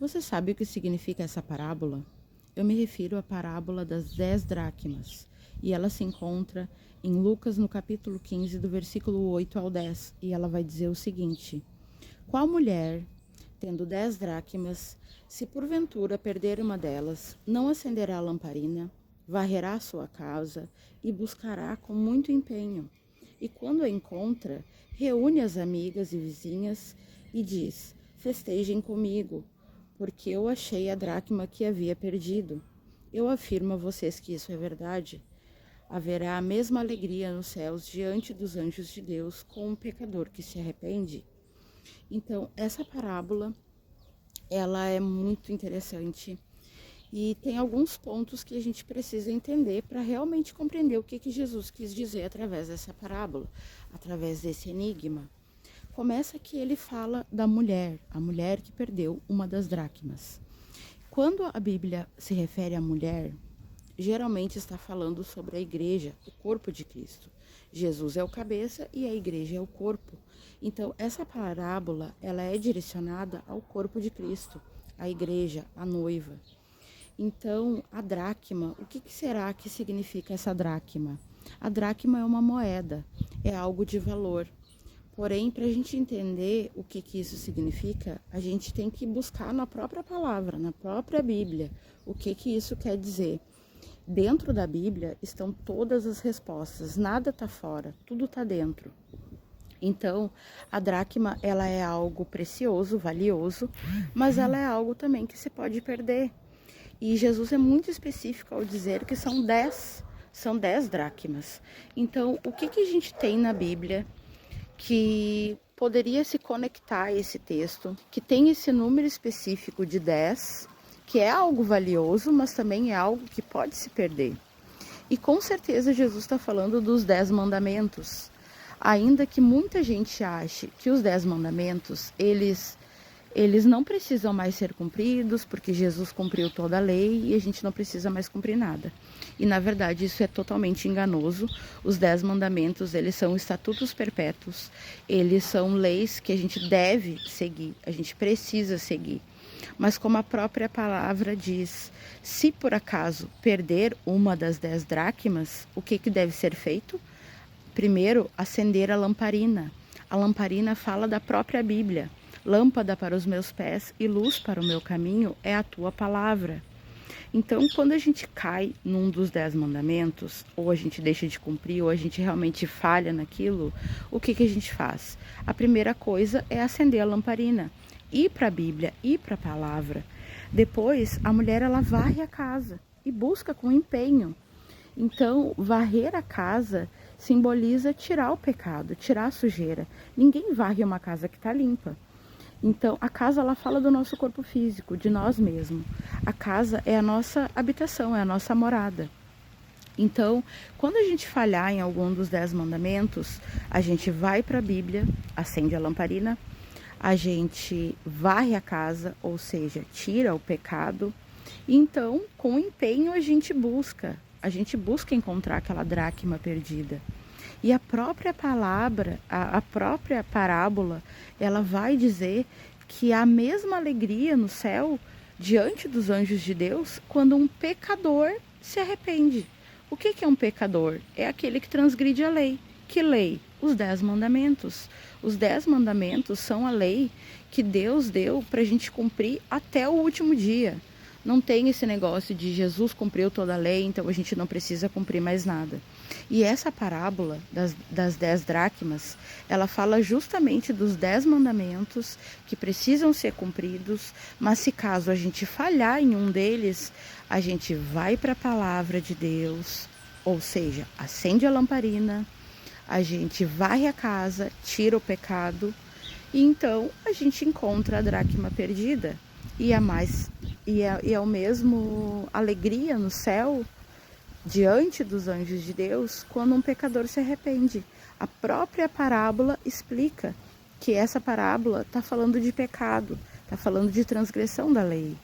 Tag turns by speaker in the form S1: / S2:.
S1: Você sabe o que significa essa parábola? Eu me refiro à parábola das 10 dracmas, e ela se encontra em Lucas no capítulo 15, do versículo 8 ao 10, e ela vai dizer o seguinte: Qual mulher, tendo 10 dracmas, se porventura perder uma delas, não acenderá a lamparina, varrerá a sua casa e buscará com muito empenho? E quando a encontra, reúne as amigas e vizinhas e diz: Festejem comigo, porque eu achei a dracma que havia perdido. Eu afirmo a vocês que isso é verdade. Haverá a mesma alegria nos céus diante dos anjos de Deus com um pecador que se arrepende. Então, essa parábola, ela é muito interessante e tem alguns pontos que a gente precisa entender para realmente compreender o que Jesus quis dizer através dessa parábola, através desse enigma. Começa que ele fala da mulher, a mulher que perdeu uma das dracmas. Quando a Bíblia se refere à mulher, geralmente está falando sobre a igreja, o corpo de Cristo. Jesus é o cabeça e a igreja é o corpo. Então, essa parábola, ela é direcionada ao corpo de Cristo, à igreja, à noiva. Então, a dracma, o que será que significa essa dracma? A dracma é uma moeda, é algo de valor. Porém, para a gente entender o que isso significa, a gente tem que buscar na própria palavra, na própria Bíblia, o que isso quer dizer. Dentro da Bíblia estão todas as respostas, nada está fora, tudo está dentro. Então, a dracma, ela é algo precioso, valioso, mas ela é algo também que se pode perder. E Jesus é muito específico ao dizer que são 10 dracmas. Então, o que a gente tem na Bíblia que poderia se conectar a esse texto, que tem esse número específico de 10, que é algo valioso, mas também é algo que pode se perder. E com certeza Jesus está falando dos 10 mandamentos. Ainda que muita gente ache que os 10 mandamentos, eles não precisam mais ser cumpridos, porque Jesus cumpriu toda a lei e a gente não precisa mais cumprir nada. E na verdade isso é totalmente enganoso. Os 10 mandamentos, eles são estatutos perpétuos, eles são leis que a gente deve seguir, a gente precisa seguir. Mas como a própria palavra diz, se por acaso perder uma das 10 dracmas, o que deve ser feito? Primeiro, acender a lamparina. A lamparina fala da própria Bíblia. Lâmpada para os meus pés e luz para o meu caminho é a tua palavra. Então, quando a gente cai num dos 10 mandamentos, ou a gente deixa de cumprir, ou a gente realmente falha naquilo, o que a gente faz? A primeira coisa é acender a lamparina, ir para a Bíblia, ir para a palavra. Depois, a mulher, ela varre a casa e busca com empenho. Então, varrer a casa simboliza tirar o pecado, tirar a sujeira. Ninguém varre uma casa que está limpa. Então, a casa, ela fala do nosso corpo físico, de nós mesmos. A casa é a nossa habitação, é a nossa morada. Então, quando a gente falhar em algum dos 10 mandamentos, a gente vai para a Bíblia, acende a lamparina, a gente varre a casa, ou seja, tira o pecado. Então, com empenho, a gente busca encontrar aquela dracma perdida. E a própria palavra, a própria parábola, ela vai dizer que há a mesma alegria no céu diante dos anjos de Deus quando um pecador se arrepende. O que é um pecador? É aquele que transgride a lei. Que lei? Os 10 mandamentos. Os 10 mandamentos são a lei que Deus deu para a gente cumprir até o último dia. Não tem esse negócio de Jesus cumpriu toda a lei, então a gente não precisa cumprir mais nada. E essa parábola das 10 dracmas, ela fala justamente dos 10 mandamentos que precisam ser cumpridos, mas se caso a gente falhar em um deles, a gente vai para a palavra de Deus, ou seja, acende a lamparina, a gente varre a casa, tira o pecado, e então a gente encontra a dracma perdida. E é o mesmo alegria no céu diante dos anjos de Deus quando um pecador se arrepende. A própria parábola explica que essa parábola está falando de pecado, está falando de transgressão da lei.